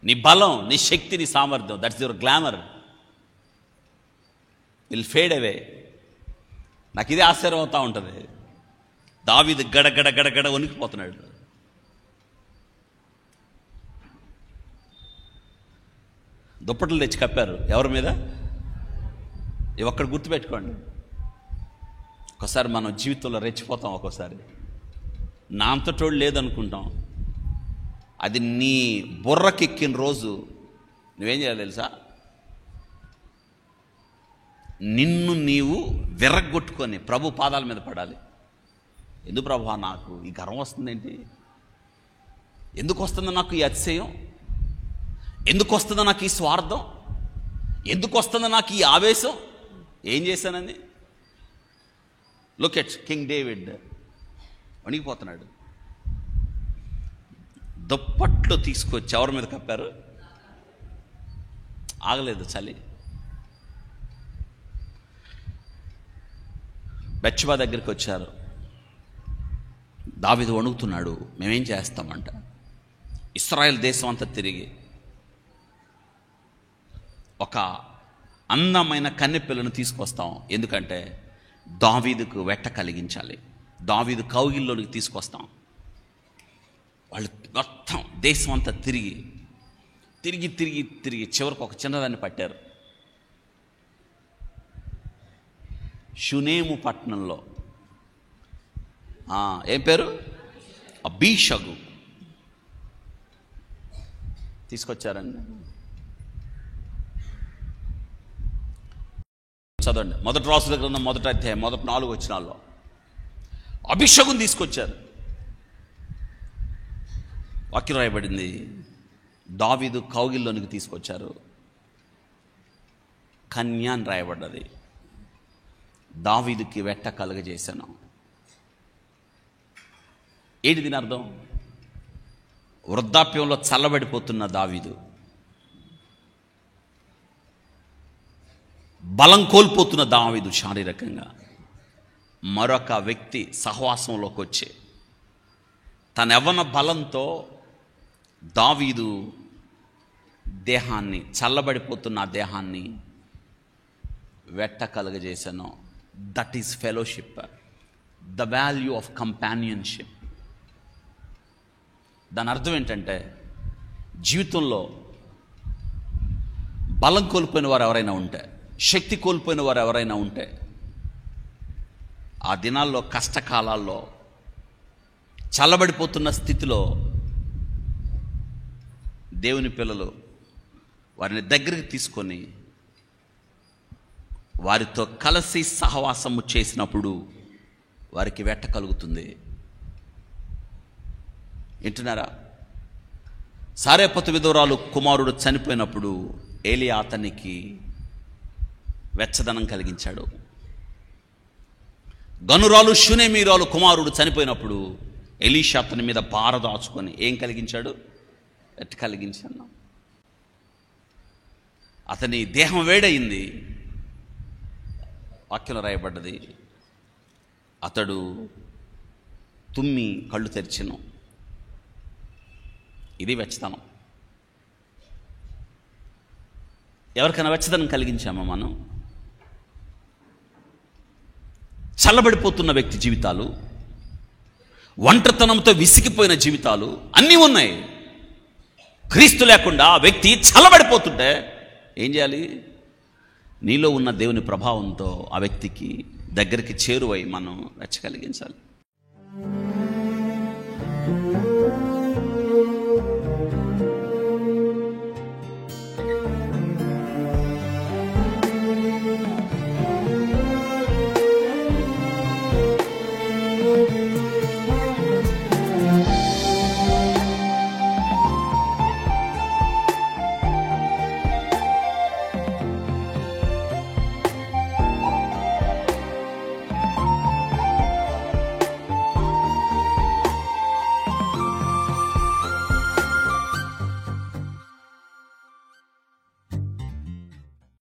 నీ బలం, నీ శక్తి, నీ సామర్థ్యం, that's your glamour will fade away. నాకు ఇదే ఆశ్చర్యం అవుతూ ఉంటుంది. దావీదు గడగడ గడగడ వణికిపోతున్నాడు. దుప్పట్లు తెచ్చి కప్పారు ఎవరి మీద? ఇవి ఒక్కడు గుర్తుపెట్టుకోండి. ఒకసారి మనం జీవితంలో రెచ్చిపోతాం, ఒక్కోసారి నా అంతటోడు లేదనుకుంటాం. అది నీ బుర్రకెక్కిన రోజు నువ్వేం చేయాలి తెలుసా? నిన్ను నీవు విర్రగొట్టుకొని ప్రభు పాదాల మీద పడాలి. ఎందుకు ప్రభు నాకు ఈ గర్వం వస్తుందేంటి? ఎందుకు వస్తుందో నాకు ఈ అతిశయం? ఎందుకు వస్తుందో నాకు ఈ స్వార్థం? ఎందుకు వస్తుందో నాకు ఈ ఆవేశం? ఏం చేశానని? లుక్ ఎట్ కింగ్ డేవిడ్, వణిగిపోతున్నాడు. దుప్పట్లు తీసుకొచ్చి ఎవరి మీద కప్పారు? ఆగలేదు చలి. బెత్షెబా దగ్గరికి వచ్చారు. దావీదు వణుకుతున్నాడు. మేమేం చేస్తామంట? ఇశ్రాయేల్ దేశం అంతా తిరిగి ఒక అందమైన కన్నెపిల్లను తీసుకొస్తాం. ఎందుకంటే దావీదుకు వెట్ట కలిగించాలి, దావీదు కౌగిల్లోనికి తీసుకొస్తాం. వాళ్ళు మొత్తం దేశం అంతా తిరిగి తిరిగి తిరిగి తిరిగి చివరికి ఒక చిన్నదాన్ని పట్టారు. షునేము పట్టణంలో ఏం పేరు? అబీషగు తీసుకొచ్చారండి. చదవండి, మొదటి రాసుల గ్రంథం 1వ అధ్యాయం 4 వచనాల్లో అభిషేకం తీసుకొచ్చారు. వాక్యం రాయబడింది, దావీదు కౌగిల్లోనికి తీసుకొచ్చారు. కన్య అని రాయబడ్డది. దావీదుకి వెట్ట కలుగజేశాను. ఏంటి దీని అర్థం? వృద్ధాప్యంలో చల్లబడిపోతున్న దావీదు, బలం కోల్పోతున్న దావీదు శారీరకంగా మరొక వ్యక్తి సహవాసంలోకి వచ్చి తన యవ్వన బలంతో దావీదు దేహాన్ని, చల్లబడిపోతున్న ఆ దేహాన్ని వెట్ట కలుగజేశాను. That is fellowship, the value of companionship. దాని అర్థం ఏంటంటే, జీవితంలో బలం కోల్పోయిన వారు ఎవరైనా ఉంటే, శక్తి కోల్పోయిన వారు ఎవరైనా ఉంటే, ఆ దినాల్లో కష్టకాలాల్లో చల్లబడిపోతున్న స్థితిలో దేవుని పిల్లలు వారిని దగ్గరికి తీసుకొని వారితో కలిసి సహవాసము చేసినప్పుడు వారికి వెట్ట కలుగుతుంది. వింటున్నారా? సారెపతు విధవరాలు కుమారుడు చనిపోయినప్పుడు ఏలియా అతనికి వెచ్చదనం కలిగించాడు. గనురాలు షూనేమీరాలు కుమారుడు చనిపోయినప్పుడు ఎలీషా అతని మీద భార దాచుకొని ఏం కలిగించాడు? వెట్ట కలిగించాను. అతని దేహం వేడయింది. వాక్యంలో రాయబడ్డది, అతడు తుమ్మి కళ్ళు తెరిచెను. ఇది వెచ్చదనం. ఎవరికైనా వెచ్చదనం కలిగించామా మనం? చల్లబడిపోతున్న వ్యక్తి జీవితాలు, ఒంటరితనంతో విసిగిపోయిన జీవితాలు అన్నీ ఉన్నాయి. క్రీస్తు లేకుండా ఆ వ్యక్తి చల్లబడిపోతుంటే ఏం చేయాలి? నీలో ఉన్న దేవుని ప్రభావంతో ఆ వ్యక్తికి దగ్గరికి చేరువై మనం వెచ్చ కలిగించాలి.